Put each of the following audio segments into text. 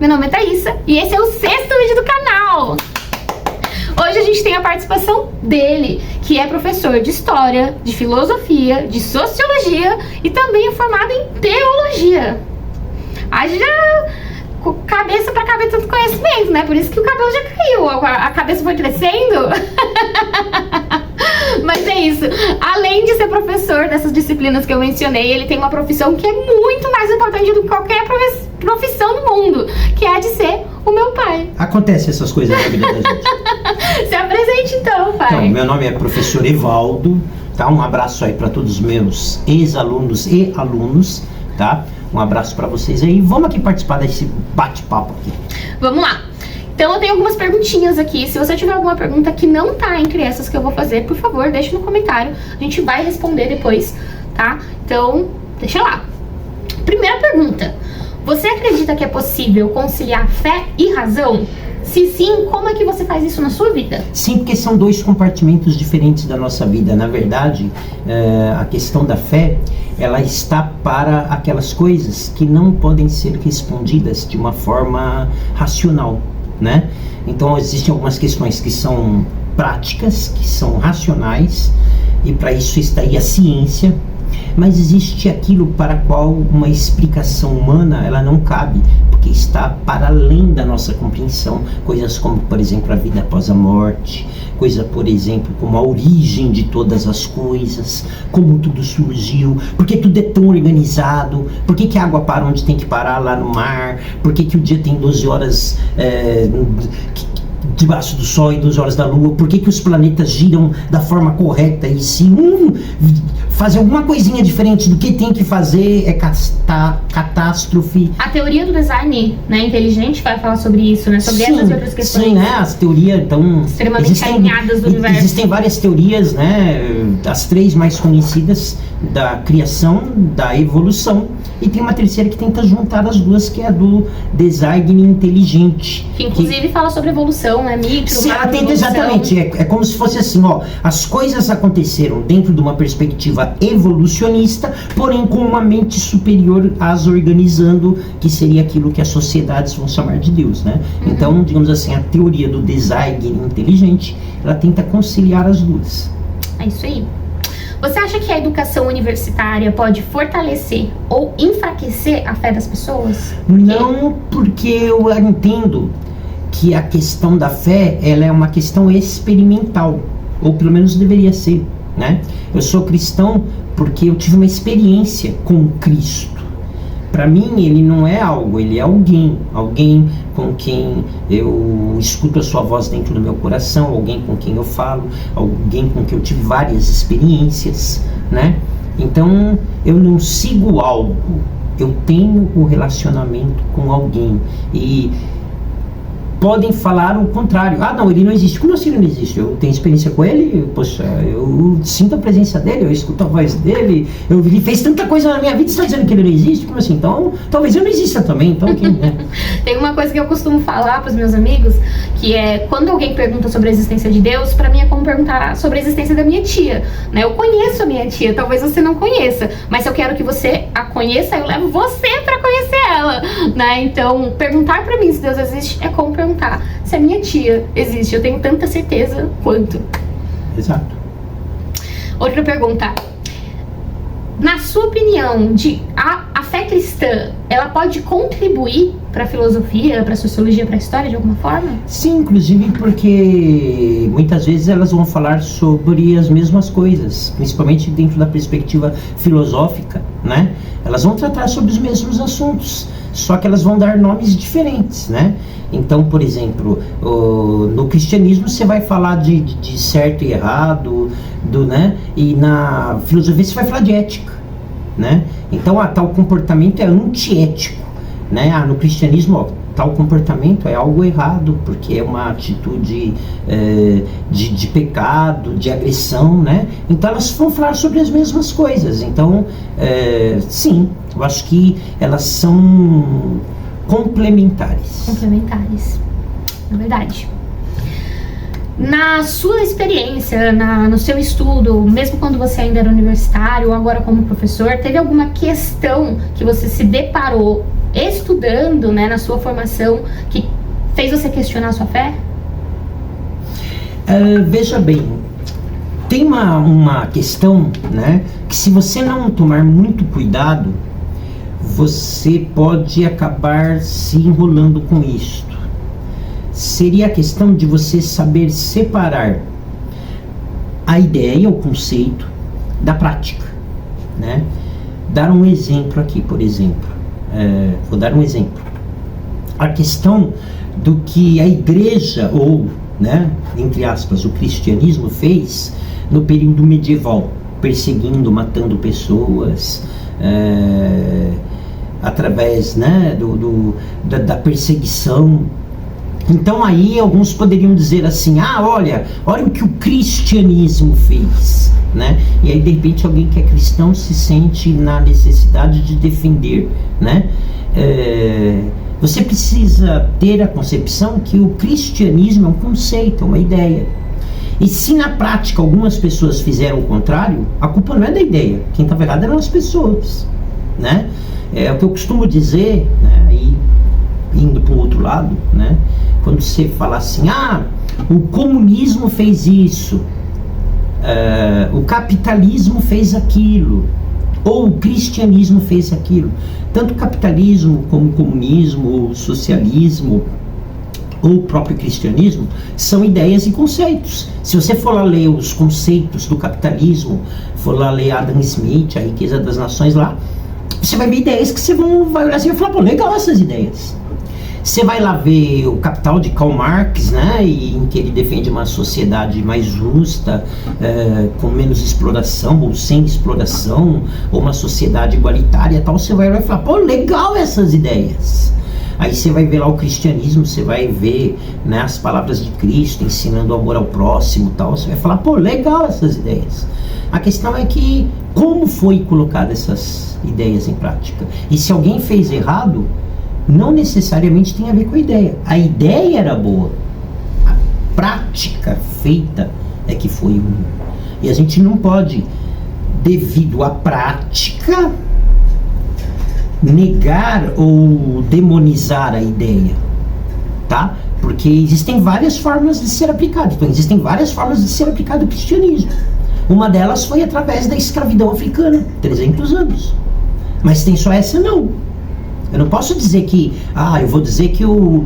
meu nome é Thaísa e esse é o 6º vídeo do canal. Hoje a gente tem a participação dele, que é professor de História, de Filosofia, de Sociologia e também é formado em Teologia. Haja cabeça pra caber tanto conhecimento, né? Por isso que o cabelo já caiu, a cabeça foi crescendo. Mas é isso, além de ser professor dessas disciplinas que eu mencionei, ele tem uma profissão que é muito mais importante do que qualquer profissão no mundo, que é a de ser o meu pai. Acontece essas coisas na vida da gente. Se apresente então, pai. Então, meu nome é professor Evaldo, tá? Um abraço aí para todos os meus ex-alunos e alunos, tá? Um abraço para vocês aí. Vamos aqui participar desse bate-papo aqui. Vamos lá. Então eu tenho algumas perguntinhas aqui. Se você tiver alguma pergunta que não tá entre essas que eu vou fazer, por favor, deixa no comentário. A gente vai responder depois, tá? Então, deixa lá. Primeira pergunta. Você acredita que é possível conciliar fé e razão? Se sim, como é que você faz isso na sua vida? Sim, porque são dois compartimentos diferentes da nossa vida. Na verdade, a questão da fé, ela está para aquelas coisas que não podem ser respondidas de uma forma racional, né? Então existem algumas questões que são práticas, que são racionais, e para isso está aí a ciência. Mas existe aquilo para qual uma explicação humana ela não cabe, porque está para além da nossa compreensão. Coisas como, por exemplo, a vida após a morte, coisa, por exemplo, como a origem de todas as coisas, como tudo surgiu, por que tudo é tão organizado, por que a água para onde tem que parar lá no mar, por que o dia tem 12 horas debaixo do Sol e 12 horas da Lua, por que os planetas giram da forma correta, e se fazer alguma coisinha diferente do que tem que fazer é catástrofe. A teoria do design, né, inteligente vai falar sobre isso, né, sobre essas outras questões. Sim, né, as teorias, então, extremamente alinhadas do universo. Existem várias teorias, né, as 3 mais conhecidas, da criação, da evolução, e tem uma terceira que tenta juntar as duas, que é a do design inteligente. Que inclusive fala sobre evolução, né, micro, sim, macro, atenta, exatamente, é como se fosse assim, ó, as coisas aconteceram dentro de uma perspectiva evolucionista, porém com uma mente superior as organizando, que seria aquilo que as sociedades vão chamar de Deus, né? Então, digamos assim, a teoria do design inteligente, ela tenta conciliar as duas. É isso aí. Você acha que a educação universitária pode fortalecer ou enfraquecer a fé das pessoas? Não, porque eu entendo que a questão da fé, ela é uma questão experimental, ou pelo menos deveria ser, né? Eu sou cristão porque eu tive uma experiência com Cristo. Para mim, ele não é algo, ele é alguém com quem eu escuto a sua voz dentro do meu coração, alguém com quem eu falo, alguém com quem eu tive várias experiências, né? Então, eu não sigo algo, eu tenho um relacionamento com alguém, e podem falar o contrário. Ah, não, ele não existe. Como assim ele não existe? Eu tenho experiência com ele, poxa, eu sinto a presença dele, eu escuto a voz dele, ele fez tanta coisa na minha vida, você está dizendo que ele não existe? Como assim? Então, talvez eu não exista também. Então, quem é? Tem uma coisa que eu costumo falar para os meus amigos, que é, quando alguém pergunta sobre a existência de Deus, para mim é como perguntar sobre a existência da minha tia, né? Eu conheço a minha tia, talvez você não conheça, mas se eu quero que você a conheça, eu levo você para conhecer ela, né? Então, perguntar para mim se Deus existe é como perguntar se a minha tia existe. Eu tenho tanta certeza quanto. Exato. Outra pergunta. Na sua opinião, a fé cristã, ela pode contribuir para a filosofia, para a sociologia, para a história de alguma forma? Sim, inclusive porque muitas vezes elas vão falar sobre as mesmas coisas, principalmente dentro da perspectiva filosófica, né? Elas vão tratar sobre os mesmos assuntos, só que elas vão dar nomes diferentes, né? Então, por exemplo, no cristianismo você vai falar de certo e errado, né? E na filosofia você vai falar de ética, né? Então, tal comportamento é antiético, né? No cristianismo, tal comportamento é algo errado, porque é uma atitude de pecado, de agressão, né? Então elas vão falar sobre as mesmas coisas. Então, sim, eu acho que elas são complementares. Complementares, na verdade. Na sua experiência, no seu estudo, mesmo quando você ainda era universitário ou agora como professor, teve alguma questão que você se deparou estudando, né, na sua formação, que fez você questionar a sua fé? Veja bem, tem uma questão, né, que se você não tomar muito cuidado, você pode acabar se enrolando com isto. Seria a questão de você saber separar a ideia, o conceito, da prática, né? Dar um exemplo aqui, por exemplo. Vou dar um exemplo. A questão do que a igreja, ou, né, entre aspas, o cristianismo fez no período medieval, perseguindo, matando pessoas, através, né, da perseguição. Então aí alguns poderiam dizer assim, olha o que o cristianismo fez, né? E aí de repente alguém que é cristão se sente na necessidade de defender, né? Você precisa ter a concepção que o cristianismo é um conceito, é uma ideia. E se na prática algumas pessoas fizeram o contrário, a culpa não é da ideia, quem estava errado eram as pessoas, né? É o que eu costumo dizer, né, aí indo para o outro lado, né? Quando você fala assim, o comunismo fez isso, o capitalismo fez aquilo, ou o cristianismo fez aquilo. Tanto o capitalismo como o comunismo, ou o socialismo, ou o próprio cristianismo, são ideias e conceitos. Se você for lá ler os conceitos do capitalismo, for lá ler Adam Smith, A Riqueza das Nações lá, você vai ver ideias que você vai olhar assim e vai falar, pô, legal essas ideias. Você vai lá ver o Capital de Karl Marx, né, em que ele defende uma sociedade mais justa, com menos exploração, ou sem exploração, ou uma sociedade igualitária e tal, você vai falar, pô, legal essas ideias. Aí você vai ver lá o cristianismo, você vai ver, né, as palavras de Cristo ensinando o amor ao próximo e tal, você vai falar, pô, legal essas ideias. A questão é que como foi colocada essas ideias em prática? E se alguém fez errado, não necessariamente tem a ver com a ideia. A ideia era boa, a prática feita é que foi ruim. E a gente não pode, devido à prática, negar ou demonizar a ideia, tá? Porque existem várias formas de ser aplicado. Então existem várias formas de ser aplicado o cristianismo. Uma delas foi através da escravidão africana, 300 anos. Mas tem só essa? Não. Eu não posso dizer que, eu vou dizer que o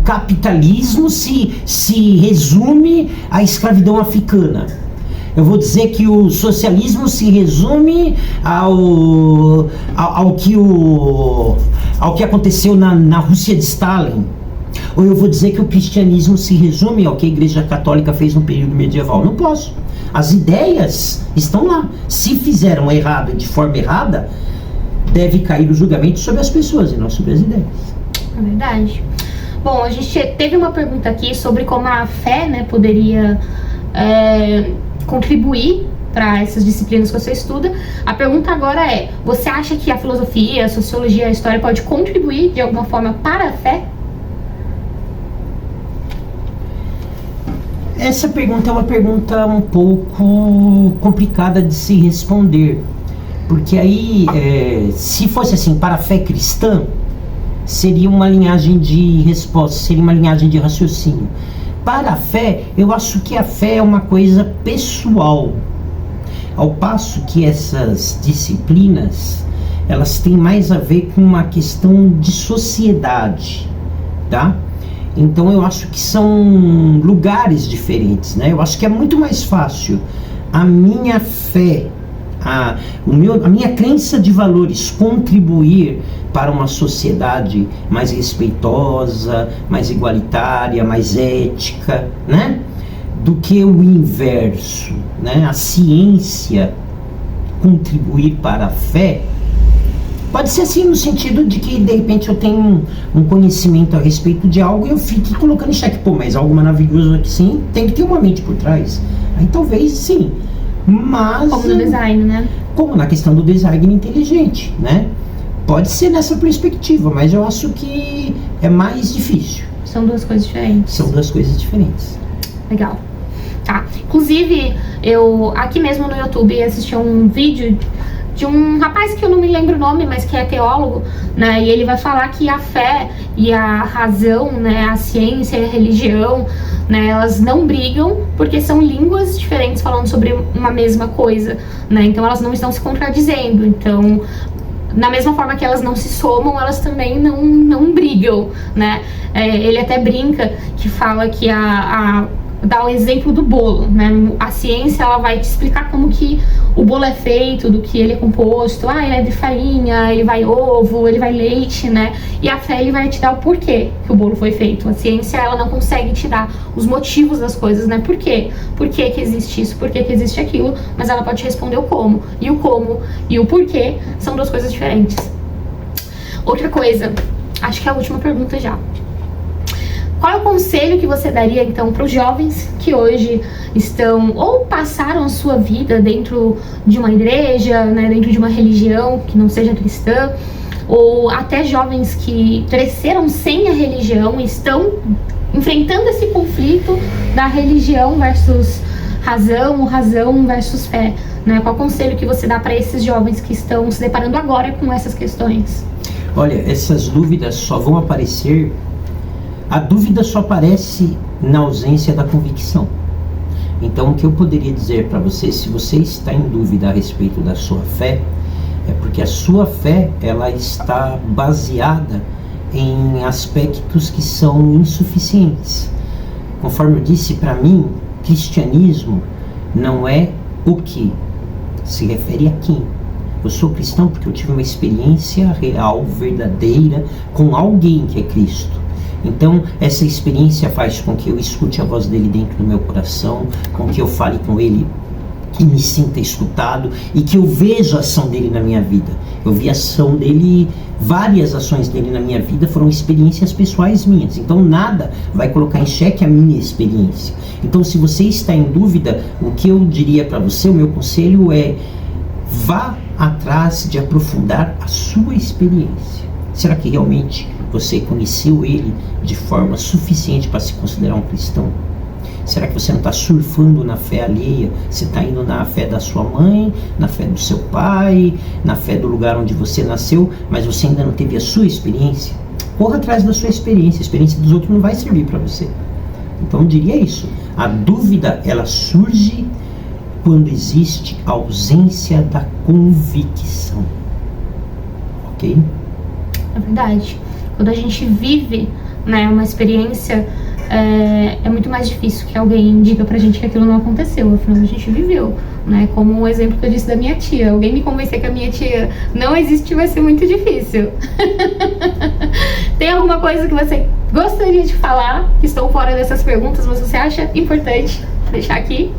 capitalismo se resume à escravidão africana. Eu vou dizer que o socialismo se resume ao que aconteceu na Rússia de Stalin. Ou eu vou dizer que o cristianismo se resume ao que a Igreja Católica fez no período medieval. Não posso. As ideias estão lá. Se fizeram errado de forma errada, deve cair o julgamento sobre as pessoas e não sobre as ideias. É verdade. Bom, a gente teve uma pergunta aqui sobre como a fé, né, poderia contribuir para essas disciplinas que você estuda. A pergunta agora é, você acha que a filosofia, a sociologia, a história pode contribuir de alguma forma para a fé? Essa pergunta é uma pergunta um pouco complicada de se responder. Porque aí, se fosse assim, para a fé cristã, seria uma linhagem de resposta, seria uma linhagem de raciocínio. Para a fé, eu acho que a fé é uma coisa pessoal. Ao passo que essas disciplinas, elas têm mais a ver com uma questão de sociedade, tá? Então eu acho que são lugares diferentes, né? Eu acho que é muito mais fácil a minha fé, a minha crença de valores contribuir para uma sociedade mais respeitosa, mais igualitária, mais ética, né? Do que o inverso, né? A ciência contribuir para a fé. Pode ser assim no sentido de que de repente eu tenho um conhecimento a respeito de algo e eu fico colocando em xeque, pô, mas algo maravilhoso aqui sim, tem que ter uma mente por trás. Aí talvez sim, mas... Como no design, né? Como na questão do design inteligente, né? Pode ser nessa perspectiva, mas eu acho que é mais difícil. São duas coisas diferentes. São duas coisas diferentes. Legal. Tá. Inclusive, eu aqui mesmo no YouTube assisti um vídeo de um rapaz que eu não me lembro o nome, mas que é teólogo, né? E ele vai falar que a fé e a razão, né, a ciência e a religião, né, elas não brigam porque são línguas diferentes falando sobre uma mesma coisa, né? Então elas não estão se contradizendo. Então, da mesma forma que elas não se somam, elas também não brigam, né? Ele até brinca que fala que dá o exemplo do bolo, né? A ciência, ela vai te explicar como que o bolo é feito, do que ele é composto. Ele é de farinha, ele vai ovo, ele vai leite, né? E a fé, ele vai te dar o porquê que o bolo foi feito. A ciência, ela não consegue te dar os motivos das coisas, né? Por quê? Por que que existe isso? Por que que existe aquilo? Mas ela pode te responder o como. E o como e o porquê são duas coisas diferentes. Outra coisa, acho que é a última pergunta já. Qual é o conselho que você daria, então, para os jovens que hoje estão ou passaram a sua vida dentro de uma igreja, né, dentro de uma religião que não seja cristã, ou até jovens que cresceram sem a religião e estão enfrentando esse conflito da religião versus razão, razão versus fé, né? Qual conselho que você dá para esses jovens que estão se deparando agora com essas questões? Olha, essas dúvidas só vão aparecer. A dúvida só aparece na ausência da convicção. Então, o que eu poderia dizer para você, se você está em dúvida a respeito da sua fé, é porque a sua fé, ela está baseada em aspectos que são insuficientes. Conforme eu disse, para mim, cristianismo não é o que, se refere a quem. Eu sou cristão porque eu tive uma experiência real, verdadeira, com alguém que é Cristo. Então, essa experiência faz com que eu escute a voz dele dentro do meu coração, com que eu fale com ele e me sinta escutado e que eu veja a ação dele na minha vida. Eu vi a ação dele, várias ações dele na minha vida foram experiências pessoais minhas. Então, nada vai colocar em xeque a minha experiência. Então, se você está em dúvida, o que eu diria para você, o meu conselho é: vá atrás de aprofundar a sua experiência. Será que realmente você conheceu ele de forma suficiente para se considerar um cristão? Será que você não está surfando na fé alheia? Você está indo na fé da sua mãe, na fé do seu pai, na fé do lugar onde você nasceu, mas você ainda não teve a sua experiência? Corra atrás da sua experiência. A experiência dos outros não vai servir para você. Então eu diria isso. A dúvida, ela surge quando existe a ausência da convicção. Ok? É verdade. Quando a gente vive, né, uma experiência, é muito mais difícil que alguém diga pra gente que aquilo não aconteceu. Afinal, a gente viveu, né? Como o exemplo que eu disse da minha tia. Alguém me convencer que a minha tia não existe vai ser muito difícil. Tem alguma coisa que você gostaria de falar, que estão fora dessas perguntas, mas você acha importante deixar aqui?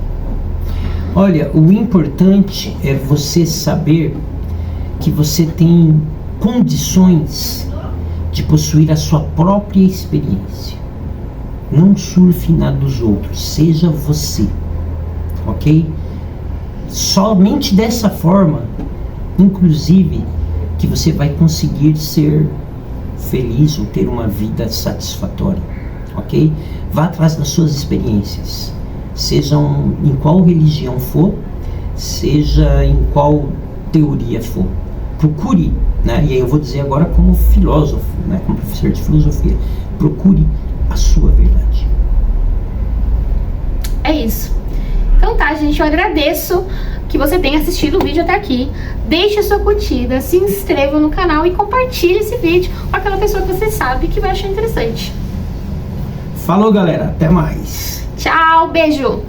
Olha, o importante é você saber que você tem condições de possuir a sua própria experiência. Não surfe na dos outros, seja você, ok? Somente dessa forma, inclusive, que você vai conseguir ser feliz ou ter uma vida satisfatória, ok? Vá atrás das suas experiências, sejam em qual religião for, seja em qual teoria for. Procure, né? E aí eu vou dizer agora como filósofo, né? Como professor de filosofia, procure a sua verdade. É isso. Então tá, gente, eu agradeço que você tenha assistido o vídeo até aqui. Deixe a sua curtida, se inscreva no canal e compartilhe esse vídeo com aquela pessoa que você sabe que vai achar interessante. Falou, galera, até mais. Tchau, beijo!